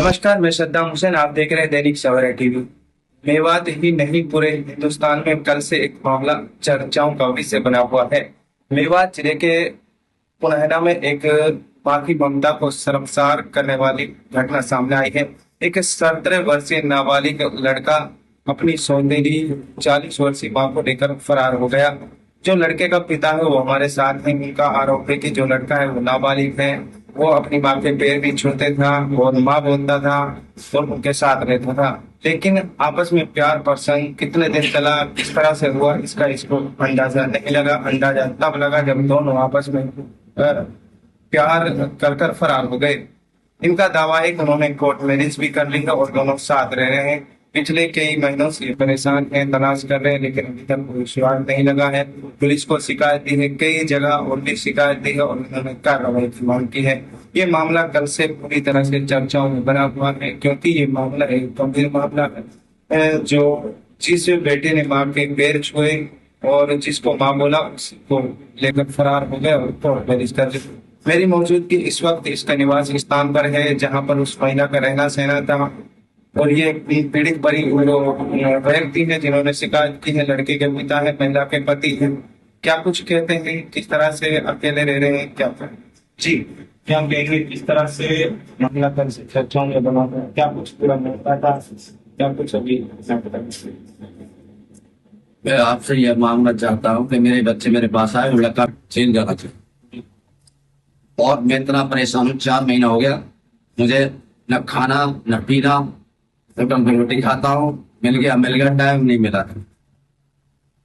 नमस्कार, मैं सद्दाम हुसैन। आप देख रहे हैं दैनिक सवेरा टीवी। मेवात ही नहीं, पूरे हिंदुस्तान में कल से एक मामला चर्चाओं का विषय बना हुआ है। मेवात जिले के पुनहना में एक मां की ममता को शर्मसार करने वाली घटना सामने आई है। एक 17 वर्षीय नाबालिग लड़का अपनी सौतेली 40 वर्षीय मां को लेकर फरार हो गया। जो लड़के का पिता है वो हमारे साथ है। उनका आरोप है कि जो लड़का है वो नाबालिग है, वो अपनी माँ के पैर भी छूता था और माँ बोलता था और उनके साथ रहता था। लेकिन आपस में प्यार प्रसंग कितने दिन चला, किस तरह से हुआ, इसका इसको अंदाजा नहीं लगा। अंदाजा तब लगा जब दोनों आपस में प्यार कर कर फरार हो गए। इनका दावा है कि उन्होंने कोर्ट मैरिज भी कर ली है और दोनों साथ रह रहे हैं। पिछले कई महीनों से परेशान हैं, तलाश कर रहे हैं, लेकिन अभी तक कोई सुराग नहीं लगा है। पुलिस को शिकायत दी है, कई जगह और भी शिकायत दी है और उन्होंने कार्रवाई की मांग की है। ये मामला कल से पूरी तरह से चर्चाओं में बना हुआ है, क्योंकि ये मामला एक गंभीर मामला है। जो जिस बेटे ने माँ के पैर छुए और जिसको माँ बोला उसको लेकर फरार हो गए और कोर्ट मैरिज कर ली। मेरी मौजूदगी इस वक्त इसका निवास स्थान पर है, जहाँ पर उस महिला का रहना सहना था। और ये पीड़ित व्यक्ति है जिन्होंने शिकायत की है। लड़के के पिता है, महिला के पति है। क्या कुछ कहते हैं, किस तरह से अकेले रह रहे हैं, क्या जी क्या कहेंगे, किस तरह से मामला कर से चर्चाओं में बना है, क्या कुछ पूरा मिलता था, क्या कुछ अभी मैं आपसे यह मांगना चाहता हूँ कि मेरे बच्चे मेरे पास आए, वो लड़का जेल जाना चाहिए। और मैं इतना परेशान हूँ, 4 महीना हो गया, मुझे न खाना न पीना, तो रोटी खाता हूँ, मिल गया टाइम नहीं मिला।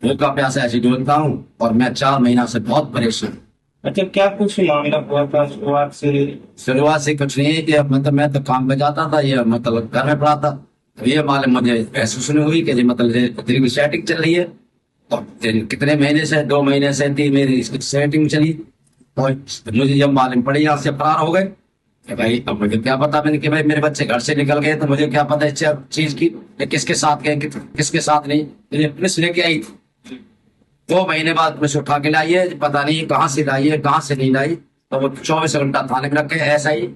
भूखा प्यासा ऐसे ढूंढता हूँ और मैं 4 महीना से बहुत परेशान। अच्छा, क्या कुछ मामला हुआ था शुरुआत से? शुरुआत से कुछ नहीं कि मतलब मैं तो काम में जाता था, ये मतलब घर में पड़ा था। तो ये मालूम मुझे महसूस नहीं हुई कि मतलब तेरी सेटिंग चल रही है। और कितने महीने से, 2 महीने से 3 महीने इसकी सेटिंग चली और मुझे जब मालूम पड़ी यहाँ से फरार हो गए कि भाई अब मुझे क्या पता। मैंने कि भाई मेरे बच्चे घर से निकल गए तो मुझे क्या पता इस चीज की किसके साथ गए किसके साथ नहीं। मुझे पुलिस लेके आई थी, 2 महीने बाद पुलिस उठा के लाई है, पता नहीं कहाँ से लाई है कहाँ से नहीं लाई। तो वो 24 घंटा थाने में रखे, ऐसा ही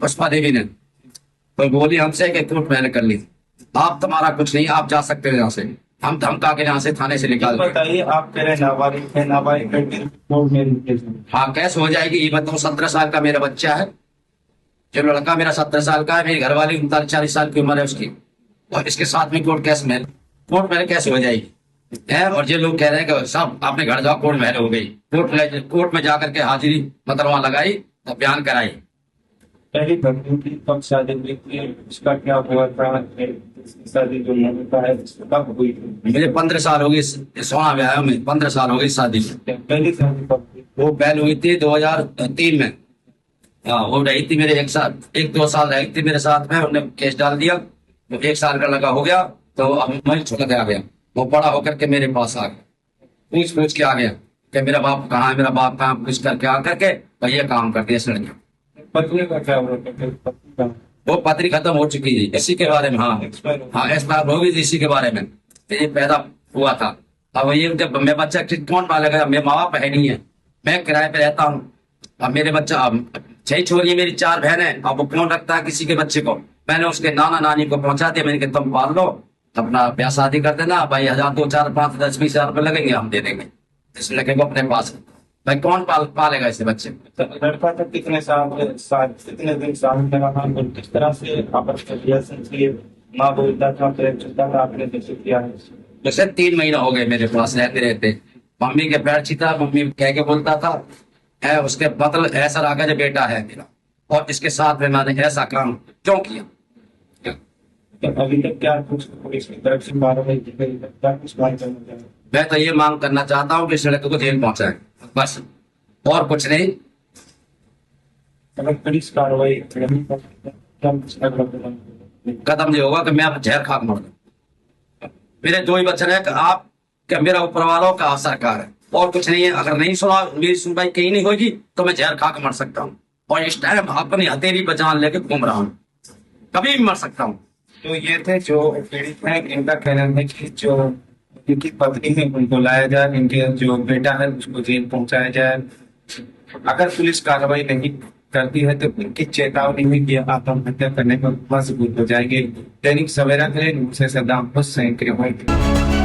पुष्पा देवी ने तो बोली हमसे कि कोर्ट मैंने कर ली, आप तुम्हारा कुछ नहीं, आप जा सकते हो यहाँ से। हम धमका के यहाँ से थाने से निकाल। बताइए, आप कह रहे नाबालिग है, नाबालिग हाँ कैसे हो जाएगी ये बताओ। 17 साल का मेरा बच्चा है, जो लड़का मेरा 17 साल का है, मेरी घरवाली 39-40 साल की उम्र है उसकी, और इसके साथ में कोर्ट मैरिज कैसे हो जाएगी है। और ये लोग कह रहे हैं कि सब अपने घर जाओ, कोर्ट मैरिज हो गई। कोर्ट में जाकर के हाजिरी मतलब वहां लगाई और बयान कराई। पहली घटना की कब शादी हुई थी, उसका क्या हुआ था, शादी जो होता है कब हुई थी? मुझे 15 साल हो गए सोना ब्याह में, 15 साल हो गई शादी में। पहली शादी कब हुई? वो पहले हुई थी 2003 में। हाँ वो रही थी मेरे 1-2 साल रही थी मेरे साथ में, उन्होंने केस डाल दिया तो 1 साल का लगा हो गया। तो अब मैं छोटा आ गया, वो बड़ा होकर के मेरे पास आ गया, पूछ के आ गया कि मेरा बाप कहाँ है, मेरा बाप कहाँ, पूछ करके आ करके भैया काम करती है लड़की। पत्नी का क्या हुआ? वो पत्नी खत्म हो चुकी थी इसी के बारे में। हाँ हाँ एक्सपायर हो गई थी इसी के बारे में, ये पैदा हुआ था। अब ये जब मैं बच्चा कौन पालेगा, मेरे माँ बाप है नहीं है, मैं किराए पे रहता हूँ। अब मेरे बच्चा, अब 6 छोरी मेरी 4 बहनें, अब वो कौन रखता है किसी के बच्चे को। मैंने उसके नाना नानी को पहुंचा दिया, मैंने कहा तुम पाल लो, अपना ब्याह शादी कर देना भाई, 1000 2 4 5 10 20 हजार रुपये लगेंगे, हम दे देंगे। इस लड़के को अपने पास भाई कौन पालेगा इसे बच्चे। लड़का तक कितने कितने दिन साल में रहा और किस तरह से आपस में रिलेशन किए? माँ बोलता था, प्रेम चलता था, आपने कैसे किया है? जैसे 3 महीना हो गए मेरे पास रहते रहते। मम्मी के पैर छीता, मम्मी कह के बोलता था है, उसके मतलब ऐसा लगा जो बेटा है मेरा, और इसके साथ में मैंने ऐसा काम क्यों किया। तो अभी तक क्या कुछ पुलिस की तरफ से कार्रवाई की गई, क्या कुछ मांग करना चाहिए? मैं तो ये मांग करना चाहता हूँ कि इस लड़के को जेल पहुंचाए, बस और कुछ नहीं। अगर पुलिस कार्रवाई कदम ये होगा कि मैं अब जहर खाक मर दूं। मेरे 2 ही वचन है कि आप क्या मेरा ऊपर वालों का सरकार है और कुछ नहीं है। अगर नहीं सुना, मेरी सुनवाई कहीं नहीं होगी तो मैं जहर खा के मर सकता हूँ। और इस टाइम अपनी हथेली पर जान लेके घूम रहा हूँ, कभी भी मर सकता हूँ। तो ये थे जो पीड़ित हैं, इनका कहना है कि जो इनकी पत्नी है उनको लाया जाए, इनके जो बेटा है उसको जेल पहुंचाया जाए। अगर पुलिस कार्रवाई नहीं करती है तो उनकी चेतावनी हुई कि आत्महत्या करने पर मजबूर हो जाएंगे। दैनिक सवेरा के लिए मुझसे सद्दाम हुसैन की रिपोर्ट।